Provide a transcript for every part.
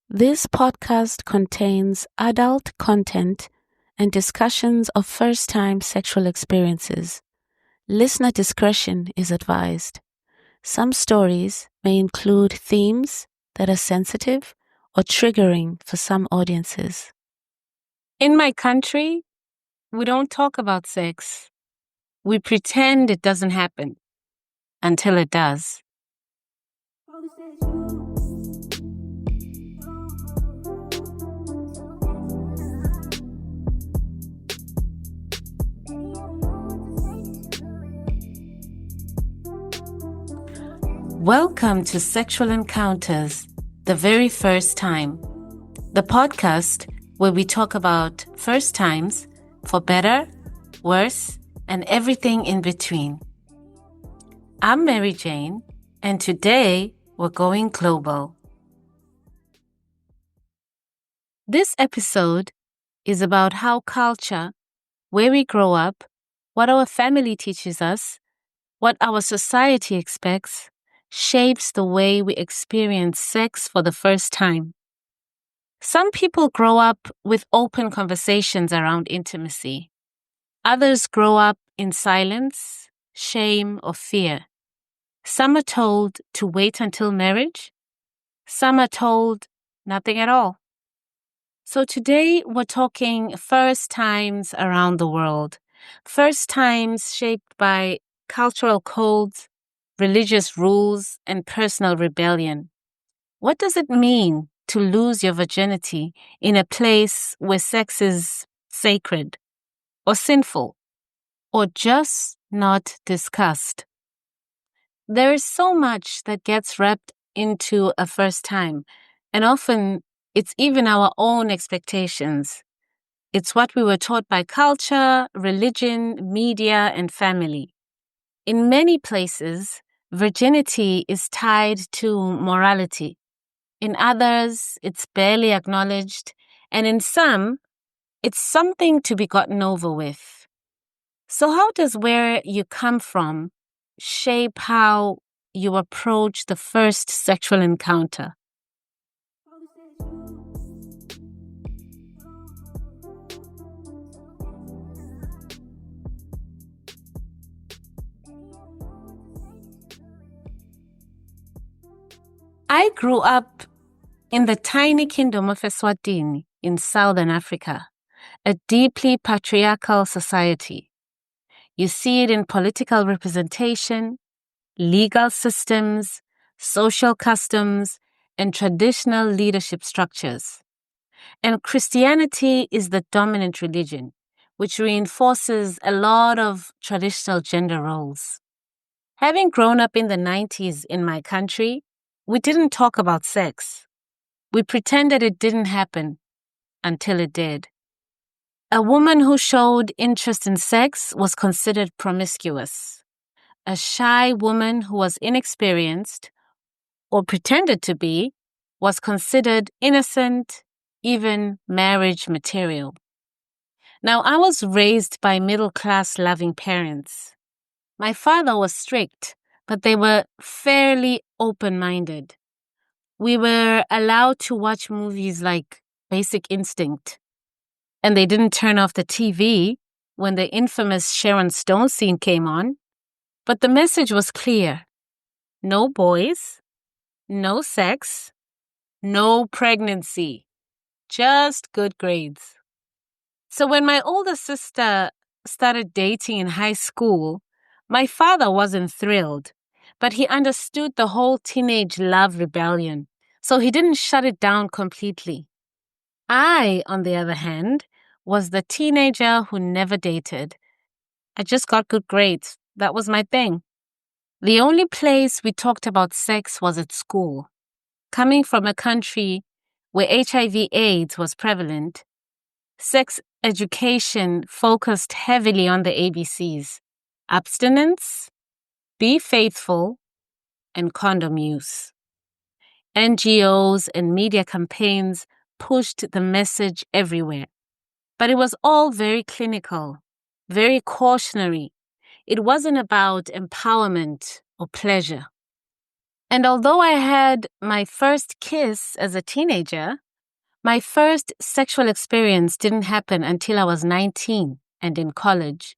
This podcast contains adult content and discussions of first-time sexual experiences. Listener discretion is advised. Some stories may include themes that are sensitive or triggering for some audiences. In my country, we don't talk about sex. We pretend it doesn't happen until it does. Welcome to Sexual Encounters, the very first time. The podcast where we talk about first times for better, worse, and everything in between. I'm Mary Jane, and today we're going global. This episode is about how culture, where we grow up, what our family teaches us, what our society expects, shapes the way we experience sex for the first time. Some people grow up with open conversations around intimacy. Others grow up in silence, shame, or fear. Some are told to wait until marriage. Some are told nothing at all. So today we're talking first times around the world. First times shaped by cultural codes, religious rules, and personal rebellion. What does it mean to lose your virginity in a place where sex is sacred or sinful or just not discussed? There is so much that gets wrapped into a first time, and often it's even our own expectations. It's what we were taught by culture, religion, media, and family. In many places, virginity is tied to morality. In others, it's barely acknowledged. And in some, it's something to be gotten over with. So how does where you come from shape how you approach the first sexual encounter? I grew up in the tiny kingdom of Eswatini in southern Africa, a deeply patriarchal society. You see it in political representation, legal systems, social customs, and traditional leadership structures. And Christianity is the dominant religion, which reinforces a lot of traditional gender roles. Having grown up in the 90s in my country, we didn't talk about sex. We pretended it didn't happen until it did. A woman who showed interest in sex was considered promiscuous. A shy woman who was inexperienced or pretended to be was considered innocent, even marriage material. Now, I was raised by middle-class loving parents. My father was strict, but they were fairly open-minded. We were allowed to watch movies like Basic Instinct, and they didn't turn off the TV when the infamous Sharon Stone scene came on. But the message was clear. No boys, no sex, no pregnancy, just good grades. So when my older sister started dating in high school, my father wasn't thrilled, but he understood the whole teenage love rebellion, so he didn't shut it down completely. I, on the other hand, was the teenager who never dated. I just got good grades. That was my thing. The only place we talked about sex was at school. Coming from a country where HIV/AIDS was prevalent, sex education focused heavily on the ABCs: abstinence, be faithful, and condom use. NGOs and media campaigns pushed the message everywhere. But it was all very clinical, very cautionary. It wasn't about empowerment or pleasure. And although I had my first kiss as a teenager, my first sexual experience didn't happen until I was 19 and in college.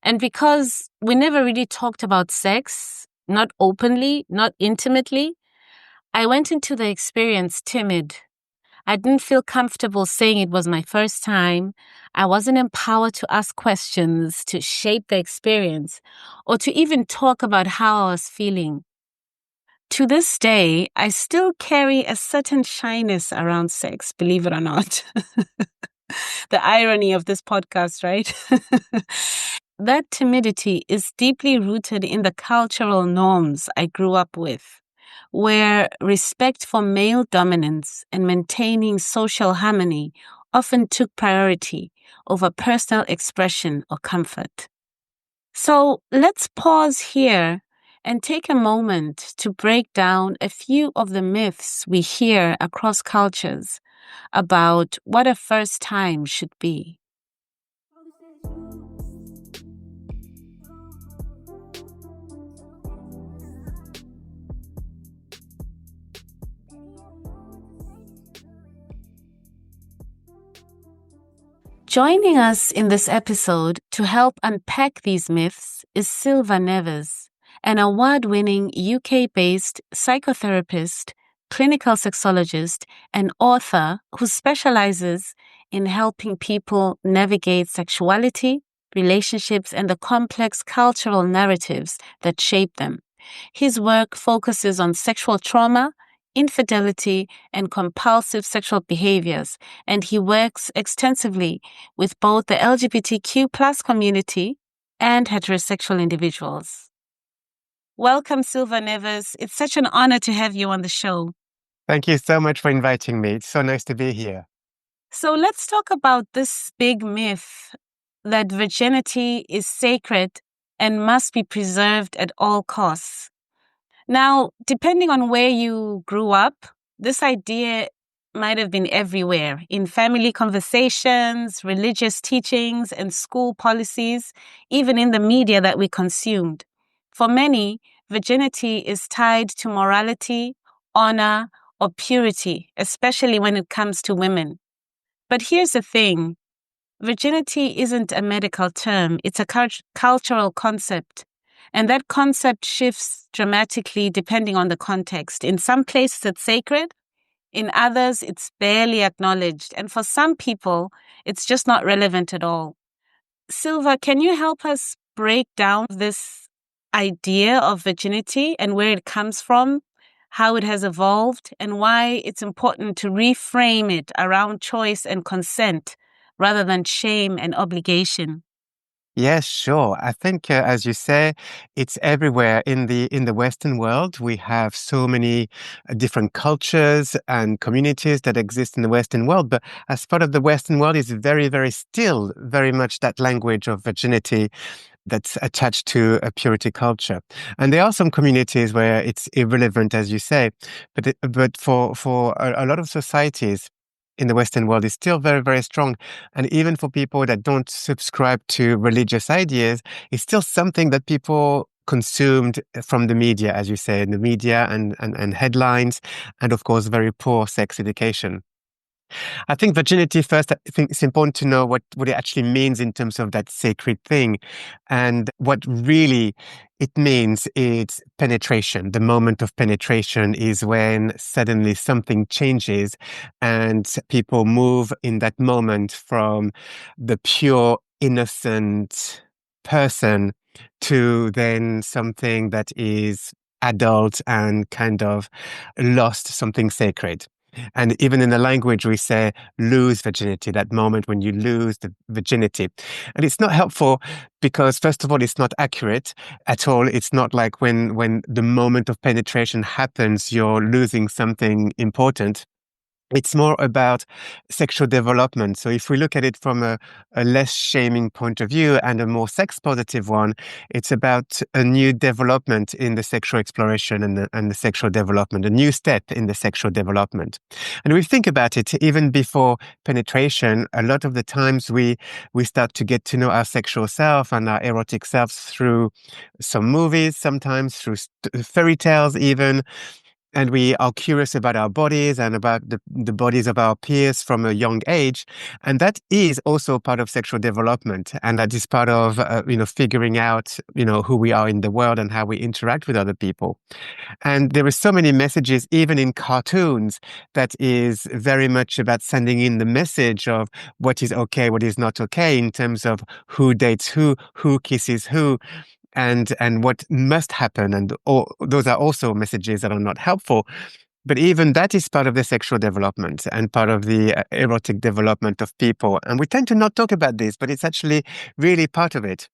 And because we never really talked about sex, not openly, not intimately, I went into the experience timid. I didn't feel comfortable saying it was my first time. I wasn't empowered to ask questions, to shape the experience, or to even talk about how I was feeling. To this day, I still carry a certain shyness around sex, believe it or not. The irony of this podcast, right? That timidity is deeply rooted in the cultural norms I grew up with, where respect for male dominance and maintaining social harmony often took priority over personal expression or comfort. So let's pause here and take a moment to break down a few of the myths we hear across cultures about what a first time should be. Joining us in this episode to help unpack these myths is Silva Neves, an award-winning UK-based psychotherapist, clinical sexologist, and author who specializes in helping people navigate sexuality, relationships, and the complex cultural narratives that shape them. His work focuses on sexual trauma, infidelity, and compulsive sexual behaviors, and he works extensively with both the LGBTQ plus community and heterosexual individuals. Welcome, Silva Neves. It's such an honor to have you on the show. Thank you so much for inviting me. It's so nice to be here. So let's talk about this big myth that virginity is sacred and must be preserved at all costs. Now, depending on where you grew up, this idea might have been everywhere in family conversations, religious teachings, and school policies, even in the media that we consumed. For many, virginity is tied to morality, honor, or purity, especially when it comes to women. But here's the thing. Virginity isn't a medical term, it's a cultural concept. And that concept shifts dramatically depending on the context. In some places, it's sacred. In others, it's barely acknowledged. And for some people, it's just not relevant at all. Silva, can you help us break down this idea of virginity and where it comes from, how it has evolved, and why it's important to reframe it around choice and consent rather than shame and obligation? Yes, sure. I think, as you say, it's everywhere in the Western world. We have so many different cultures and communities that exist in the Western world. But as part of the Western world, is very, very still very much that language of virginity that's attached to a purity culture. And there are some communities where it's irrelevant, as you say, but for a lot of societies in the Western world is still very, very strong. And even for people that don't subscribe to religious ideas, it's still something that people consumed from the media, as you say, in the media and headlines, and of course, very poor sex education. I think virginity first, I think it's important to know what it actually means in terms of that sacred thing. And what really it means is penetration. The moment of penetration is when suddenly something changes and people move in that moment from the pure, innocent person to then something that is adult and kind of lost something sacred. And even in the language, we say lose virginity, that moment when you lose the virginity. And it's not helpful because, first of all, it's not accurate at all. It's not like when the moment of penetration happens, you're losing something important. It's more about sexual development. So if we look at it from a less shaming point of view and a more sex positive one, it's about a new development in the sexual exploration and the sexual development, a new step in the sexual development. And we think about it even before penetration. A lot of the times we start to get to know our sexual self and our erotic selves through some movies, sometimes through fairy tales even, and we are curious about our bodies and about the bodies of our peers from a young age. And that is also part of sexual development. And that is part of, figuring out, who we are in the world and how we interact with other people. And there are so many messages, even in cartoons, that is very much about sending in the message of what is okay, what is not okay in terms of who dates who kisses who, and what must happen. And those are also messages that are not helpful. But even that is part of the sexual development and part of the erotic development of people. And we tend to not talk about this, but it's actually really part of it.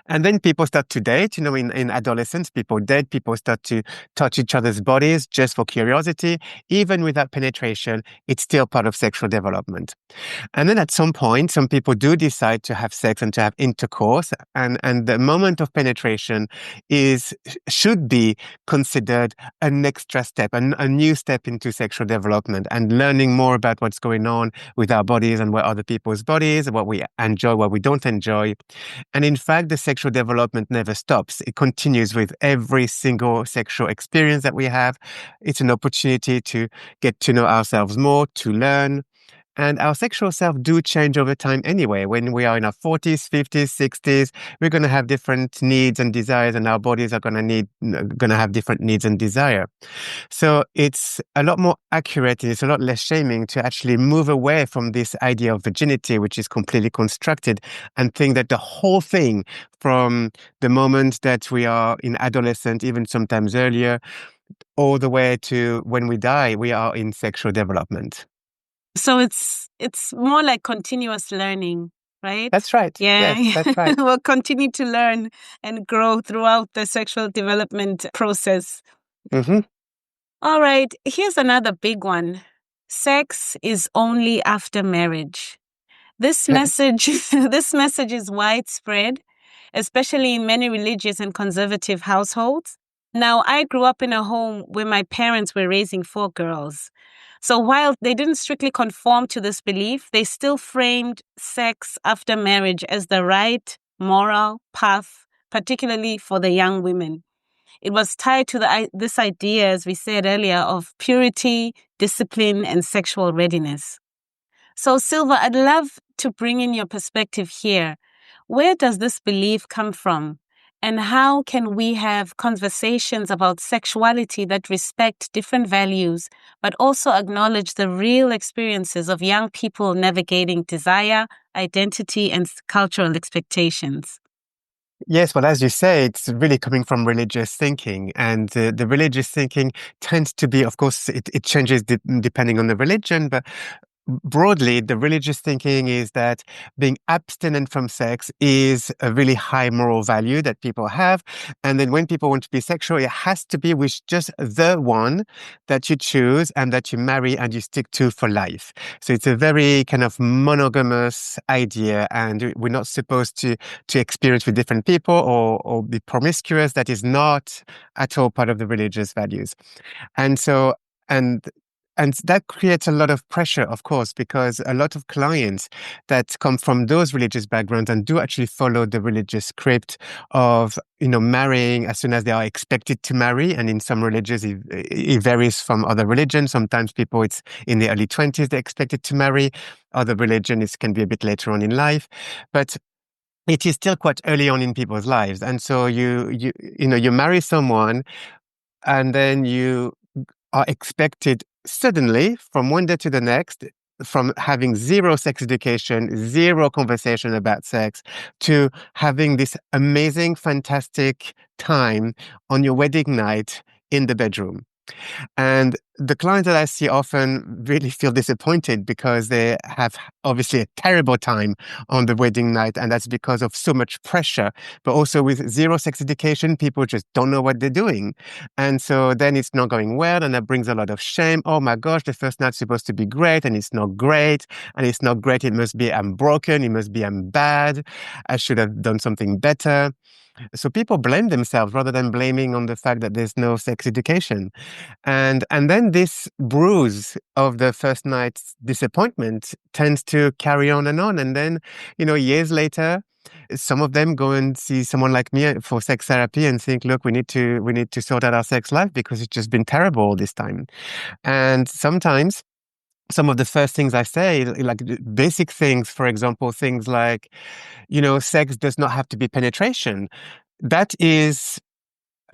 And then people start to date, in adolescence, people date, people start to touch each other's bodies just for curiosity. Even without penetration, it's still part of sexual development. And then at some point, some people do decide to have sex and to have intercourse. And the moment of penetration should be considered an extra step, a new step into sexual development and learning more about what's going on with our bodies and what other people's bodies, what we enjoy, what we don't enjoy. And in fact, the sexual development never stops. It continues with every single sexual experience that we have. It's an opportunity to get to know ourselves more, to learn. And our sexual self do change over time anyway. When we are in our 40s, 50s, 60s, we're going to have different needs and desires, and our bodies are going to have different needs and desire. So it's a lot more accurate and it's a lot less shaming to actually move away from this idea of virginity, which is completely constructed, and think that the whole thing, from the moment that we are in adolescence, even sometimes earlier, all the way to when we die, we are in sexual development. So it's more like continuous learning, right? That's right. Yeah. Yes, that's right. We'll continue to learn and grow throughout the sexual development process. Mm-hmm. All right, here's another big one. Sex is only after marriage. This message this message is widespread, especially in many religious and conservative households. Now, I grew up in a home where my parents were raising 4 girls. So while they didn't strictly conform to this belief, they still framed sex after marriage as the right moral path, particularly for the young women. It was tied to this idea, as we said earlier, of purity, discipline, and sexual readiness. So, Silva, I'd love to bring in your perspective here. Where does this belief come from? And how can we have conversations about sexuality that respect different values, but also acknowledge the real experiences of young people navigating desire, identity, and cultural expectations? Yes, well, as you say, it's really coming from religious thinking. And the religious thinking tends to be, of course, it changes depending on the religion, but broadly, the religious thinking is that being abstinent from sex is a really high moral value that people have. And then when people want to be sexual, it has to be with just the one that you choose and that you marry and you stick to for life. So it's a very kind of monogamous idea, and we're not supposed to experience with different people or be promiscuous. That is not at all part of the religious values. And so, and and that creates a lot of pressure, of course, because a lot of clients that come from those religious backgrounds and do actually follow the religious script of, marrying as soon as they are expected to marry. And in some religions, it varies from other religions. Sometimes people, it's in the early 20s, they're expected to marry. Other religions, it can be a bit later on in life. But it is still quite early on in people's lives. And so you marry someone, and then you are expected suddenly from one day to the next, from having zero sex education, zero conversation about sex, to having this amazing, fantastic time on your wedding night in the bedroom. And the clients that I see often really feel disappointed because they have obviously a terrible time on the wedding night. And that's because of so much pressure. But also with zero sex education, people just don't know what they're doing. And so then it's not going well. And that brings a lot of shame. Oh my gosh, the first night's supposed to be great. And it's not great. And it's not great. It must be I'm broken. It must be I'm bad. I should have done something better. So people blame themselves rather than blaming on the fact that there's no sex education. And then this bruise of the first night's disappointment tends to carry on and on. And then, years later, some of them go and see someone like me for sex therapy and think, look, we need to sort out our sex life because it's just been terrible all this time. And sometimes some of the first things I say, like basic things, for example, things like, sex does not have to be penetration. That is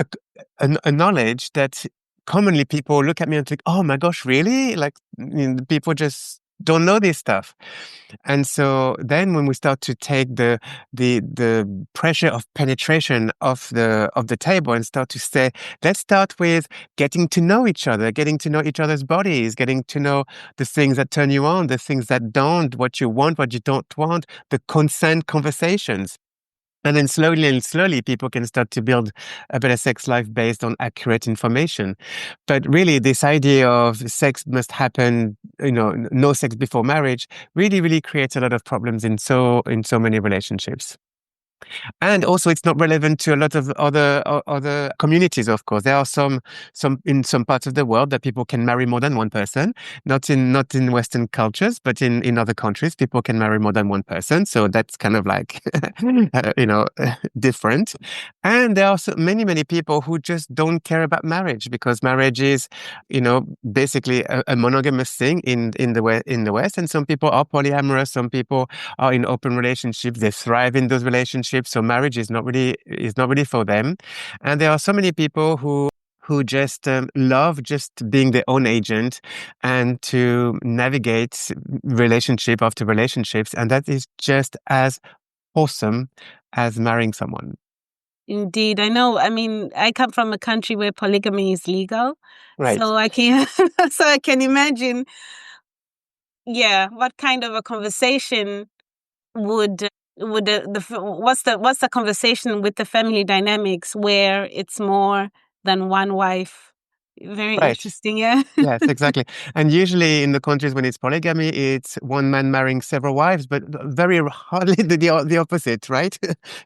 a, a knowledge that commonly people look at me and think, oh my gosh, really? Like, people just don't know this stuff. And so then when we start to take the pressure of penetration of the table and start to say, let's start with getting to know each other, getting to know each other's bodies, getting to know the things that turn you on, the things that don't, what you want, what you don't want, the consent conversations. And then slowly and slowly, people can start to build a better sex life based on accurate information. But really, this idea of sex must happen, no sex before marriage, really, really creates a lot of problems in so many relationships. And also, it's not relevant to a lot of other communities. Of course, there are some in some parts of the world that people can marry more than one person. Not in Western cultures, but in other countries, people can marry more than one person. So that's kind of like different. And there are many people who just don't care about marriage because marriage is, basically a monogamous thing in the West. And some people are polyamorous. Some people are in open relationships. They thrive in those relationships. So marriage is not really for them. And there are so many people who just love just being their own agent and to navigate relationship after relationships. And that is just as awesome as marrying someone. Indeed, I know. I mean, I come from a country where polygamy is legal, Right. so I can so I can imagine, yeah, what kind of a conversation would what's the conversation with the family dynamics where it's more than one wife? Very Right. interesting, yeah. Yes, exactly. And usually in the countries when it's polygamy, it's one man marrying several wives, but very hardly the opposite, right?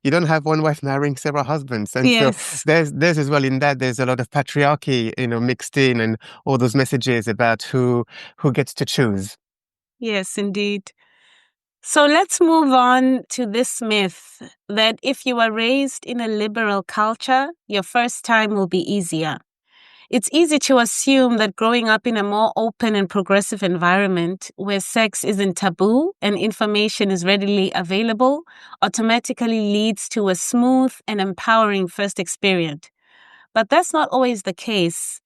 You don't have one wife marrying several husbands. And so Yes, there's as well in that, there's a lot of patriarchy, mixed in and all those messages about who gets to choose. yes, indeed. So let's move on to this myth that if you are raised in a liberal culture, your first time will be easier. It's easy to assume that growing up in a more open and progressive environment where sex isn't taboo and information is readily available automatically leads to a smooth and empowering first experience. But that's not always the case.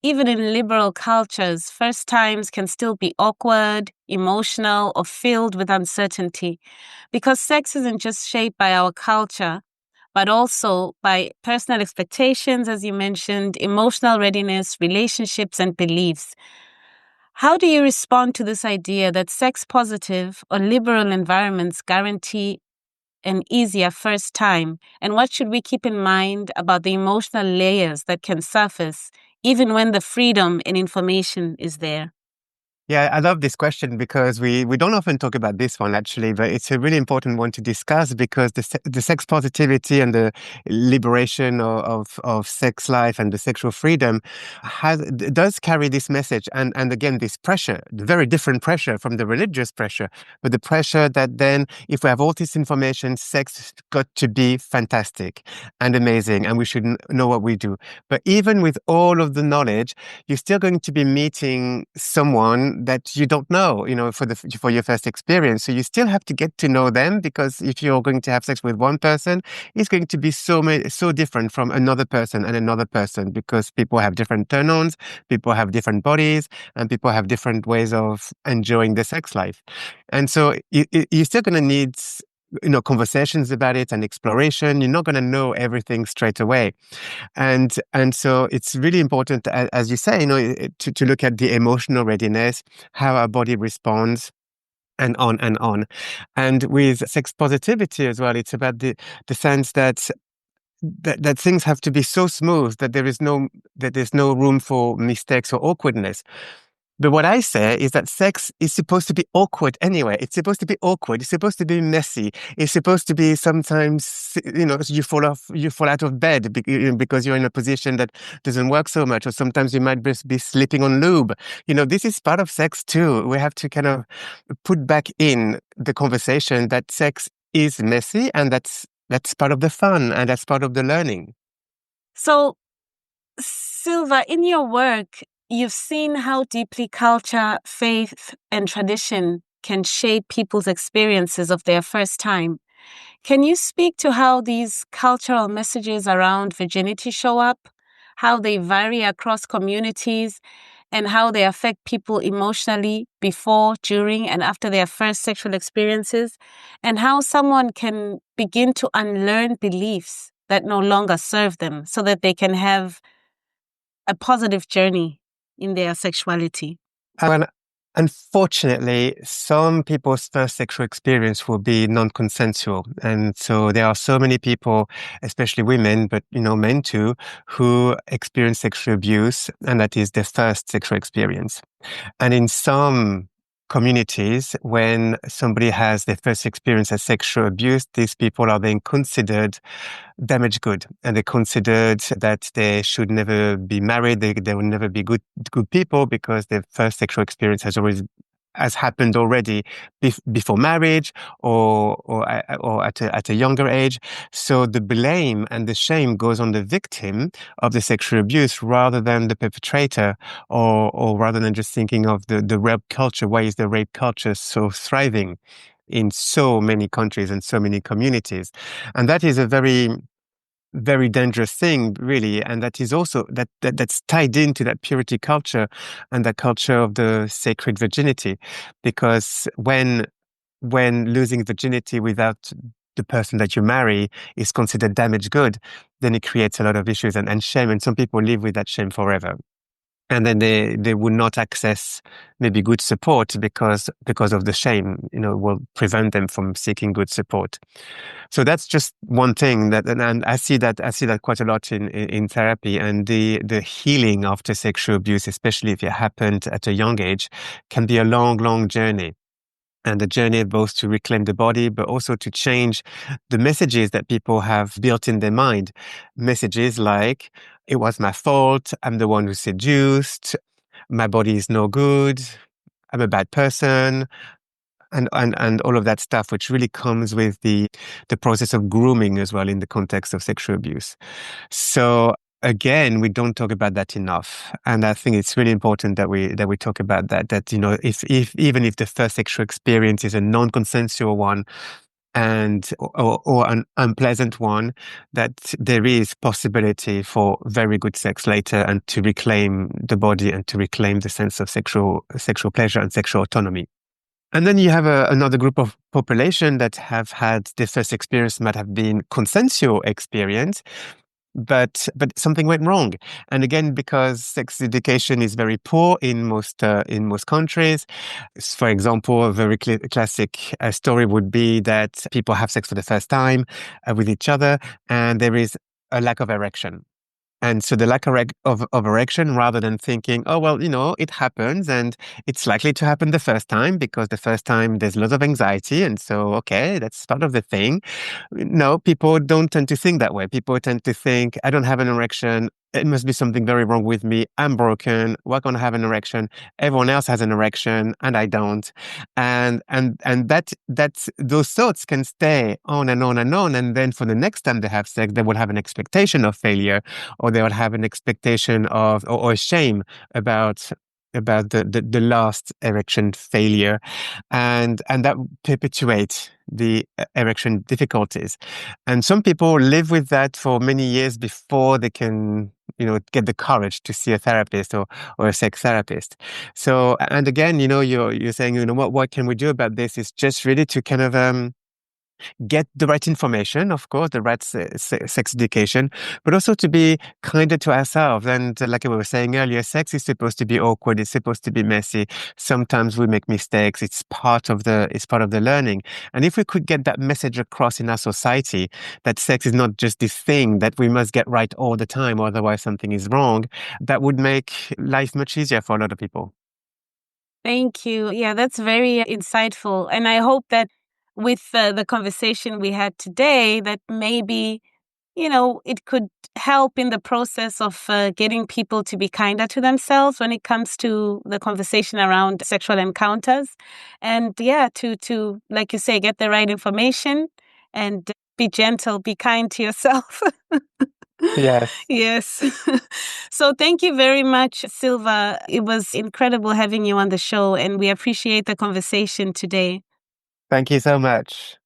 Even in liberal cultures, first times can still be awkward, emotional, or filled with uncertainty because sex isn't just shaped by our culture, but also by personal expectations, as you mentioned, emotional readiness, relationships, and beliefs. How do you respond to this idea that sex positive or liberal environments guarantee an easier first time? And what should we keep in mind about the emotional layers that can surface even when the freedom and information is there? Yeah, I love this question because we don't often talk about this one actually, but it's a really important one to discuss because the sex positivity and the liberation of sex life and the sexual freedom does carry this message and again this pressure, the very different pressure from the religious pressure, but the pressure that then if we have all this information, sex has got to be fantastic and amazing, and we should know what we do. But even with all of the knowledge, you're still going to be meeting someone that you don't know, for your first experience. So you still have to get to know them because if you're going to have sex with one person, it's going to be so different from another person and another person because people have different turn-ons, people have different bodies, and people have different ways of enjoying the sex life. And so you're still going to need conversations about it and exploration. You're not going to know everything straight away. And so it's really important, as you say, to look at the emotional readiness, how our body responds, and on and on. And with sex positivity as well, it's about the sense that things have to be so smooth that there's no room for mistakes or awkwardness. But what I say is that sex is supposed to be awkward anyway. It's supposed to be awkward. It's supposed to be messy. It's supposed to be sometimes, you fall out of bed because you're in a position that doesn't work so much, or sometimes you might just be slipping on lube. This is part of sex too. We have to kind of put back in the conversation that sex is messy, and that's part of the fun, and that's part of the learning. So, Silva, in your work, you've seen how deeply culture, faith, and tradition can shape people's experiences of their first time. Can you speak to how these cultural messages around virginity show up, how they vary across communities, and how they affect people emotionally before, during, and after their first sexual experiences, and how someone can begin to unlearn beliefs that no longer serve them so that they can have a positive journey in their sexuality? And unfortunately, some people's first sexual experience will be non-consensual. And so there are so many people, especially women, but men too, who experience sexual abuse, and that is their first sexual experience. And in some communities, when somebody has their first experience as sexual abuse, these people are then considered damaged good, and they considered that they should never be married. They will never be good people because their first sexual experience has happened already before marriage, or at a younger age. So the blame and the shame goes on the victim of the sexual abuse rather than the perpetrator, or rather than just thinking of the rape culture. Why is the rape culture so thriving in so many countries and so many communities? And that is a very, very dangerous thing, really. And that is also that's tied into that purity culture and that culture of the sacred virginity. Because when losing virginity without the person that you marry is considered damaged good, then it creates a lot of issues and shame. And some people live with that shame forever. And then they would not access maybe good support because of the shame, will prevent them from seeking good support. So that's just one thing and I see that quite a lot in therapy. And the healing after sexual abuse, especially if it happened at a young age, can be a long, long journey. And the journey both to reclaim the body, but also to change the messages that people have built in their mind. Messages like, it was my fault, I'm the one who seduced, my body is no good, I'm a bad person, and all of that stuff, which really comes with the process of grooming as well in the context of sexual abuse. So again, we don't talk about that enough, and I think it's really important that we talk about that. That if even if the first sexual experience is a non-consensual one, or an unpleasant one, that there is possibility for very good sex later, and to reclaim the body and to reclaim the sense of sexual pleasure and sexual autonomy. And then you have another group of population that have had their first experience might have been consensual experience, but something went wrong. And again, because sex education is very poor in most countries. For example, a very classic story would be that people have sex for the first time with each other, and there is a lack of erection. And so the lack of erection, rather than thinking, oh, well, it happens and it's likely to happen the first time, because the first time there's lots of anxiety. And so, okay, that's part of the thing. No, people don't tend to think that way. People tend to think, I don't have an erection. It must be something very wrong with me. I'm broken. Why can't I have an erection? Everyone else has an erection and I don't. And that's those thoughts can stay on and on and on. And then for the next time they have sex, they will have an expectation of failure, or they will have an expectation of, or a shame about the last erection failure, and that perpetuates the erection difficulties. And some people live with that for many years before they can get the courage to see a therapist, or a sex therapist. So, and again, you're saying, what can we do about this? Is just really to kind of get the right information, of course, the right sex education, but also to be kinder to ourselves. And like we were saying earlier, sex is supposed to be awkward. It's supposed to be messy. Sometimes we make mistakes. It's part of the learning. And if we could get that message across in our society, that sex is not just this thing that we must get right all the time, otherwise something is wrong, that would make life much easier for a lot of people. Thank you. Yeah, that's very insightful. And I hope that with the conversation we had today, that maybe, it could help in the process of getting people to be kinder to themselves when it comes to the conversation around sexual encounters. And yeah, to like you say, get the right information and be gentle, be kind to yourself. Yes. Yes. So thank you very much, Silva. It was incredible having you on the show, and we appreciate the conversation today. Thank you so much.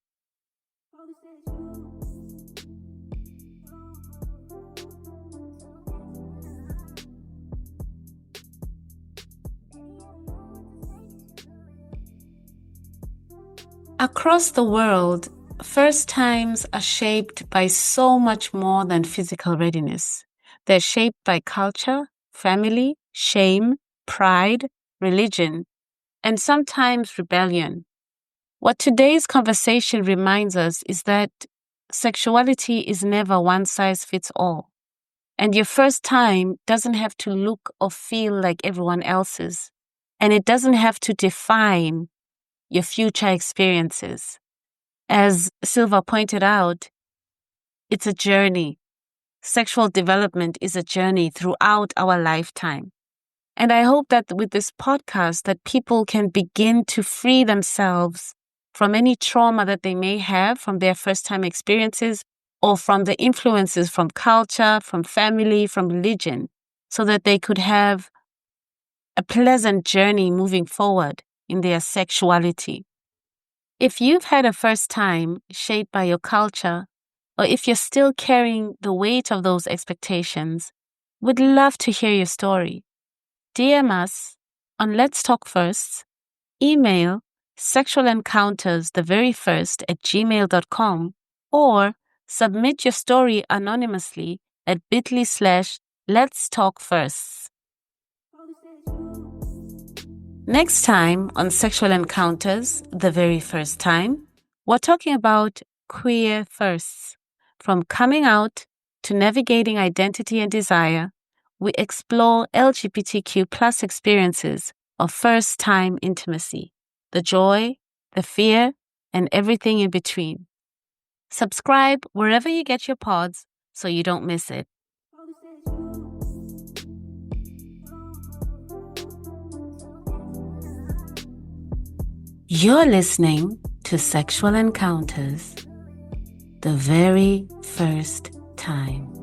Across the world, first times are shaped by so much more than physical readiness. They're shaped by culture, family, shame, pride, religion, and sometimes rebellion. What today's conversation reminds us is that sexuality is never one size fits all. And your first time doesn't have to look or feel like everyone else's. And it doesn't have to define your future experiences. As Silva pointed out, it's a journey. Sexual development is a journey throughout our lifetime. And I hope that with this podcast that people can begin to free themselves from any trauma that they may have from their first-time experiences or from the influences from culture, from family, from religion, so that they could have a pleasant journey moving forward in their sexuality. If you've had a first time shaped by your culture, or if you're still carrying the weight of those expectations, we'd love to hear your story. DM us on Let's Talk First, email sexualencounterstheveryfirst@gmail.com, or submit your story anonymously at bit.ly/Let's Talk First. Next time on Sexual Encounters, the very first time, we're talking about queer firsts. From coming out to navigating identity and desire, we explore LGBTQ+ experiences of first-time intimacy, the joy, the fear, and everything in between. Subscribe wherever you get your pods so you don't miss it. You're listening to Sexual Encounters, the very first time.